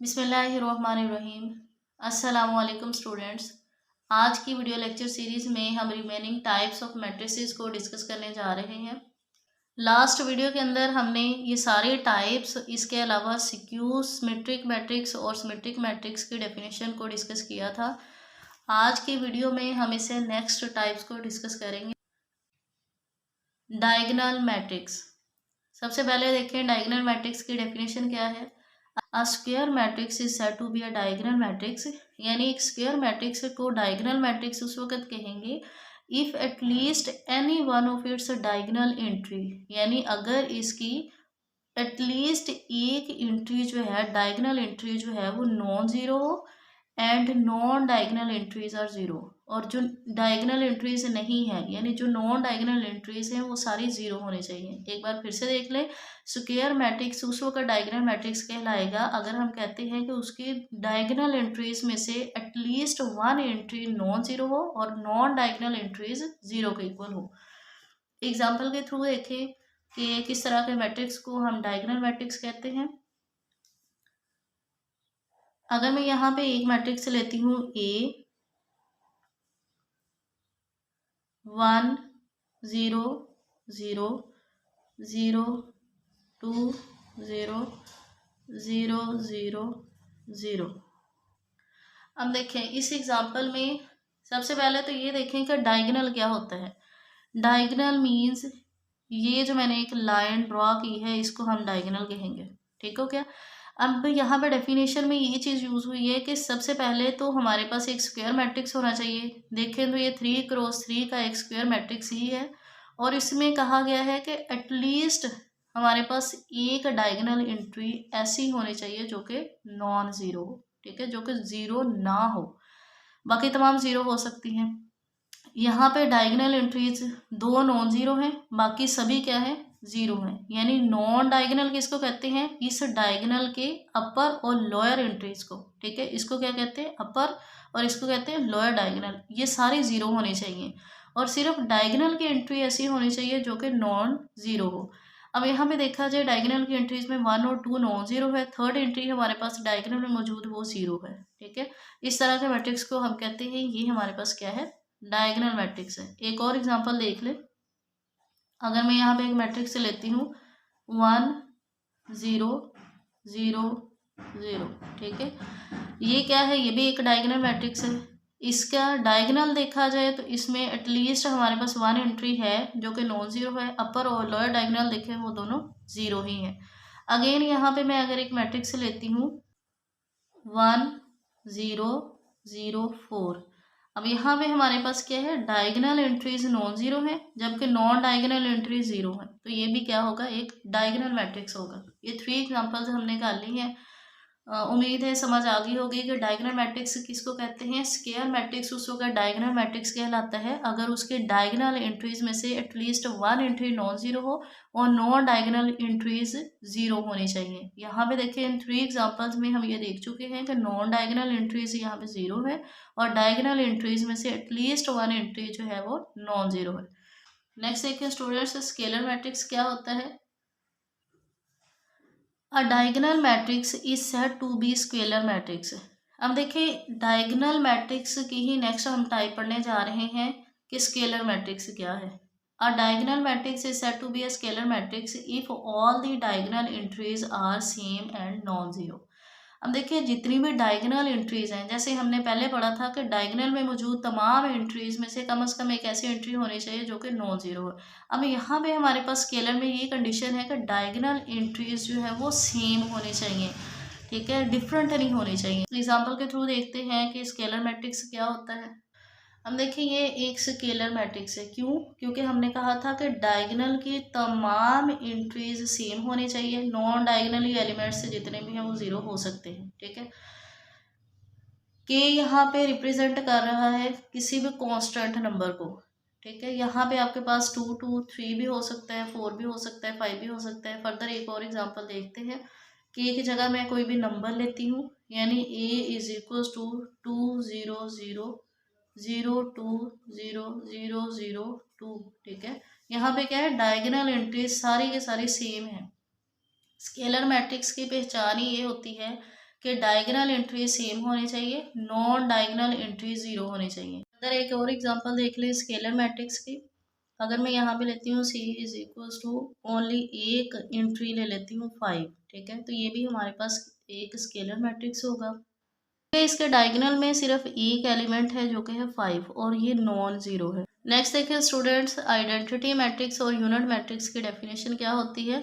बिस्मिल्लाहिर्रहमानिर्रहीम। अस्सलामुअलैकुम स्टूडेंट्स। आज की वीडियो लेक्चर सीरीज़ में हम रिमेनिंग टाइप्स ऑफ मैट्रिसेस को डिस्कस करने जा रहे हैं। लास्ट वीडियो के अंदर हमने ये सारे टाइप्स, इसके अलावा सिक्यूर, सिमेट्रिक मैट्रिक्स और सिमेट्रिक मैट्रिक्स की डेफिनेशन को डिस्कस किया था। आज की वीडियो में हम इसे नेक्स्ट टाइप्स को डिस्कस करेंगे। Diagonal matrix. सबसे पहले देखें डायगोनल मैट्रिक्स की डेफिनेशन क्या है। A square matrix is said to be a diagonal matrix, यानी एक स्क्वायर मैट्रिक्स को डायगोनल मैट्रिक्स उस वक्त कहेंगे if at least any one of its diagonal entry, यानी अगर इसकी एटलीस्ट एक एंट्री जो है, डायगोनल एंट्री जो है वो नॉन जीरो हो and non diagonal entries are zero, और जो डायगोनल एंट्रीज नहीं है यानी जो नॉन डायगोनल एंट्रीज हैं वो सारी जीरो होनी चाहिए। एक बार फिर से देख ले, स्क्वायर मैट्रिक्स उस वक्त डायगोनल मैट्रिक्स कहलाएगा अगर हम कहते हैं कि उसकी डायगोनल एंट्रीज में से at least one entry non zero हो और नॉन डायगोनल एंट्रीज जीरो के इक्वल हो। एग्जाम्पल के थ्रू देखें कि किस तरह के मैट्रिक्स को हम डायगोनल मैट्रिक्स कहते हैं। अगर मैं यहाँ पे एक मैट्रिक्स लेती हूँ ए 1 0 0 0 2 0 0 0 0। अब देखें इस एग्जाम्पल में सबसे पहले तो ये देखें कि डायगोनल क्या होता है। डायगोनल मीन्स ये जो मैंने एक लाइन ड्रॉ की है इसको हम डायगोनल कहेंगे। ठीक हो क्या। अब यहाँ पे डेफिनेशन में ये चीज़ यूज़ हुई है कि सबसे पहले तो हमारे पास एक स्क्वायर मैट्रिक्स होना चाहिए। देखें तो ये 3x3 का एक स्क्वायर मैट्रिक्स ही है और इसमें कहा गया है कि एटलीस्ट हमारे पास एक डायगोनल एंट्री ऐसी होनी चाहिए जो कि नॉन ज़ीरो हो। ठीक है, जो कि ज़ीरो ना हो, बाकी तमाम ज़ीरो हो सकती हैं। यहाँ पे डायगोनल एंट्रीज दो नॉन ज़ीरो हैं, बाकी सभी क्या है, ज़ीरो हैं। यानी नॉन डायगोनल किसको कहते हैं, इस डायगोनल के अपर और लोअर एंट्रीज को। ठीक है, इसको क्या कहते हैं, अपर, और इसको कहते हैं लोअर डायगोनल। ये सारी ज़ीरो होनी चाहिए और सिर्फ डायगोनल की एंट्री ऐसी होनी चाहिए जो कि नॉन ज़ीरो हो। अब यहाँ पे देखा जाए डायगोनल की एंट्रीज में 1 और 2 नॉन ज़ीरो है, थर्ड एंट्री हमारे पास डायगोनल में मौजूद वो ज़ीरो है। ठीक है, इस तरह के मैट्रिक्स को हम कहते हैं ये हमारे पास क्या है, डायगोनल मैट्रिक्स है। एक और एग्जांपल देख ले। अगर मैं यहाँ पे एक मैट्रिक्स लेती हूँ 1 0 0 0। ठीक है, ये क्या है, ये भी एक डायगोनल मैट्रिक्स है। इसका डायगोनल देखा जाए तो इसमें एटलीस्ट हमारे पास वन एंट्री है जो कि नॉन ज़ीरो है, अपर और लोअर डायगोनल देखें वो दोनों ज़ीरो ही हैं। अगेन यहाँ पे मैं अगर एक मैट्रिक्स लेती हूँ 1 0 0 4। अब यहाँ पे हमारे पास क्या है, डायगोनल एंट्रीज नॉन ज़ीरो है जबकि नॉन डायगोनल एंट्री ज़ीरो है, तो ये भी क्या होगा, एक डायगोनल मैट्रिक्स होगा। ये 3 एग्जांपल्स हमने निकाल ली हैं। उम्मीद है समझ आ गई होगी कि डायगोनल मैट्रिक्स किसको कहते हैं। स्क्वायर मैट्रिक्स उस वक्त डायगोनल मैट्रिक्स कहलाता है अगर उसके डायगोनल एंट्रीज में से at least one entry non zero हो और नॉन डायगोनल एंट्रीज ज़ीरो होनी चाहिए। यहाँ पे देखिए इन 3 एग्जांपल्स में हम ये देख चुके हैं कि नॉन डायगोनल एंट्रीज यहाँ पे ज़ीरो है और डायगोनल एंट्रीज में से एटलीस्ट वन एंट्री जो है वो नॉन ज़ीरो है। नेक्स्ट देखिए स्टूडेंट्स, स्केलर मैट्रिक्स क्या होता है। A diagonal matrix is said to be scalar matrix. अब देखिए डायगोनल मैट्रिक्स की ही नेक्स्ट हम टाइप पढ़ने जा रहे हैं कि स्केलर मैट्रिक्स क्या है। A diagonal matrix is said to be a scalar matrix if all the diagonal entries are same and non zero. अब देखिए जितनी भी डायगोनल एंट्रीज हैं, जैसे हमने पहले पढ़ा था कि डायगोनल में मौजूद तमाम एंट्रीज में से कम एक ऐसी एंट्री होनी चाहिए जो कि नॉन जीरो है। अब यहाँ पे हमारे पास स्केलर में ये कंडीशन है कि डायगोनल एंट्रीज जो है वो सेम होनी चाहिए। ठीक है, डिफरेंट नहीं होनी चाहिए। एग्जाम्पल के थ्रू देखते हैं कि स्केलर मैट्रिक्स क्या होता है। हम देखें ये एक स्केलर मैट्रिक्स है, क्यों, क्योंकि हमने कहा था कि डायगोनल की तमाम एंट्रीज सेम होनी चाहिए, नॉन डायगोनल एलिमेंट्स जितने भी हैं वो ज़ीरो हो सकते हैं। ठीक है, के यहाँ पे रिप्रेजेंट कर रहा है किसी भी कांस्टेंट नंबर को। ठीक है, यहाँ पे आपके पास 2 2 3 भी हो सकता है, 4 भी हो सकता है, 5 भी हो सकता है। फर्दर एक और एग्जांपल देखते हैं कि एक जगह मैं कोई भी नंबर लेती हूँ, यानी a इज इक्वल टू 2 0 0 0 2 0 0 0 2। ठीक है, यहाँ पे क्या है, डायगोनल एंट्रीज सारी के सारी सेम है। स्केलर मैट्रिक्स की पहचान ही ये होती है कि डायगोनल एंट्री सेम होनी चाहिए, नॉन डायगोनल एंट्री 0 होनी चाहिए। अगर एक और एग्जांपल देख ले स्केलर मैट्रिक्स की, अगर मैं यहाँ पे लेती हूँ C is equal to only एक एंट्री ले लेती हूँ 5, ठीक है, तो ये भी हमारे पास एक स्केलर मैट्रिक्स होगा। इसके डायगोनल में सिर्फ एक एलिमेंट है जो कि है 5 और ये नॉन जीरो है। नेक्स्ट देखिए स्टूडेंट्स, आइडेंटिटी मैट्रिक्स और यूनिट मैट्रिक्स की डेफिनेशन क्या होती है।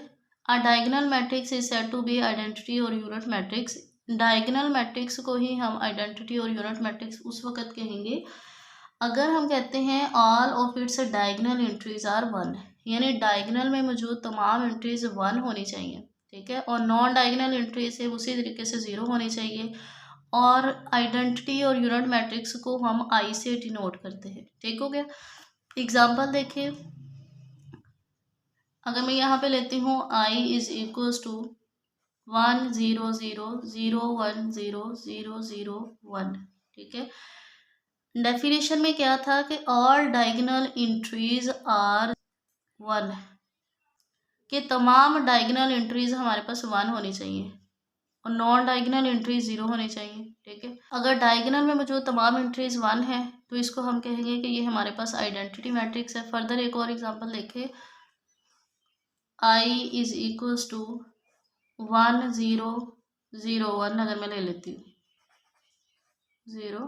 A diagonal matrix is said to be identity और यूनिट मैट्रिक्स। डायगोनल मैट्रिक्स को ही हम आइडेंटिटी और यूनिट मैट्रिक्स उस वक्त कहेंगे अगर हम कहते हैं all of its diagonal entries are 1, यानी डायगोनल में मौजूद तमाम एंट्रीज 1 होनी चाहिए, ठीक है, और नॉन डायगोनल एंट्री से उसी तरीके से 0 होनी चाहिए। और आइडेंटिटी और यूनिट मैट्रिक्स को हम आई से डिनोट करते हैं, ठीक हो गया। एग्जाम्पल देखिए, अगर मैं यहाँ पे लेती हूँ आई इज इक्वल्स टू 1 0 0 0 1 0 0 0 1, ठीक है। डेफिनेशन में क्या था कि ऑल डायगोनल एंट्रीज आर 1, कि तमाम डायगोनल एंट्रीज हमारे पास 1 होनी चाहिए और नॉन डायगोनल एंट्रीज 0 होनी चाहिए, ठीक है। अगर डायगोनल में मौजूद तमाम एंट्रीज 1 है तो इसको हम कहेंगे कि ये हमारे पास आइडेंटिटी मैट्रिक्स है। फर्दर एक और एग्जांपल देखें, आई इज इक्वल्स टू 1 0 0 1, अगर मैं ले लेती हूँ 0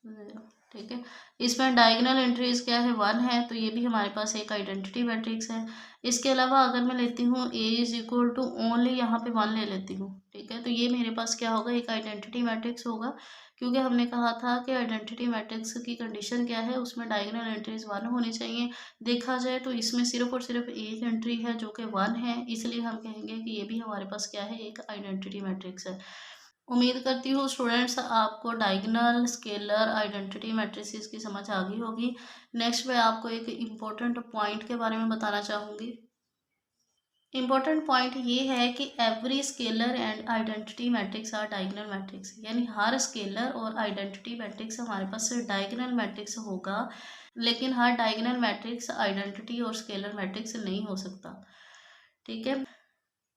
0, ठीक है, इसमें डायगोनल एंट्रीज क्या है 1 है, तो ये भी हमारे पास एक आइडेंटिटी मैट्रिक्स है। इसके अलावा अगर मैं लेती हूँ ए इज इक्वल टू ओनली यहाँ पे 1 ले लेती हूँ, ठीक है, तो ये मेरे पास क्या होगा, एक आइडेंटिटी मैट्रिक्स होगा, क्योंकि हमने कहा था कि आइडेंटिटी मैट्रिक्स की कंडीशन क्या है, उसमें डायगोनल एंट्रीज 1 होनी चाहिए। देखा जाए तो इसमें सिर्फ और सिर्फ एक एंट्री है जो कि 1 है, इसलिए हम कहेंगे कि ये भी हमारे पास क्या है, एक आइडेंटिटी मैट्रिक्स है। उम्मीद करती हूँ स्टूडेंट्स आपको डायगोनल, स्केलर, आइडेंटिटी मैट्रिसेस की समझ आ गई होगी। नेक्स्ट मैं आपको एक इम्पोर्टेंट पॉइंट के बारे में बताना चाहूँगी। इम्पोर्टेंट पॉइंट ये है कि every scalar and identity matrix are diagonal matrix, यानी हर स्केलर और आइडेंटिटी मैट्रिक्स हमारे पास डायगोनल मैट्रिक्स होगा, लेकिन हर डायगोनल मैट्रिक्स आइडेंटिटी और स्केलर मैट्रिक्स नहीं हो सकता, ठीक है।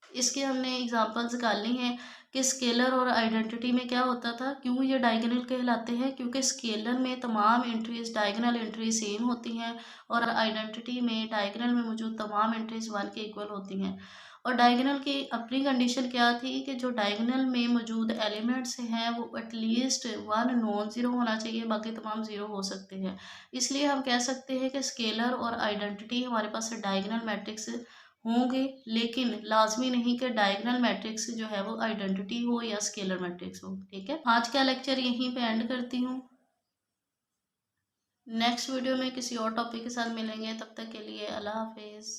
इसके हमने एग्जांपल्स निकालनी हैं कि स्केलर और आइडेंटिटी में क्या होता था, क्यों ये डायगोनल कहलाते हैं, क्योंकि स्केलर में तमाम एंट्रीज डायगोनल एंट्री सेम होती हैं और आइडेंटिटी में डायगोनल में मौजूद तमाम एंट्रीज 1 के इक्वल होती हैं। और डायगोनल की अपनी कंडीशन क्या थी कि जो डायगोनल में मौजूद एलिमेंट्स हैं वो एटलीस्ट 1 नॉन ज़ीरो होना चाहिए, बाकी तमाम ज़ीरो हो सकते हैं। इसलिए हम कह सकते हैं कि स्केलर और आइडेंटिटी हमारे पास डायगोनल मैट्रिक्स होंगे, लेकिन लाजमी नहीं कि डायगोनल मैट्रिक्स जो है वो आइडेंटिटी हो या स्केलर मैट्रिक्स हो, ठीक है। आज का लेक्चर यहीं पे एंड करती हूँ। नेक्स्ट वीडियो में किसी और टॉपिक के साथ मिलेंगे, तब तक के लिए अल्लाह हाफिज़।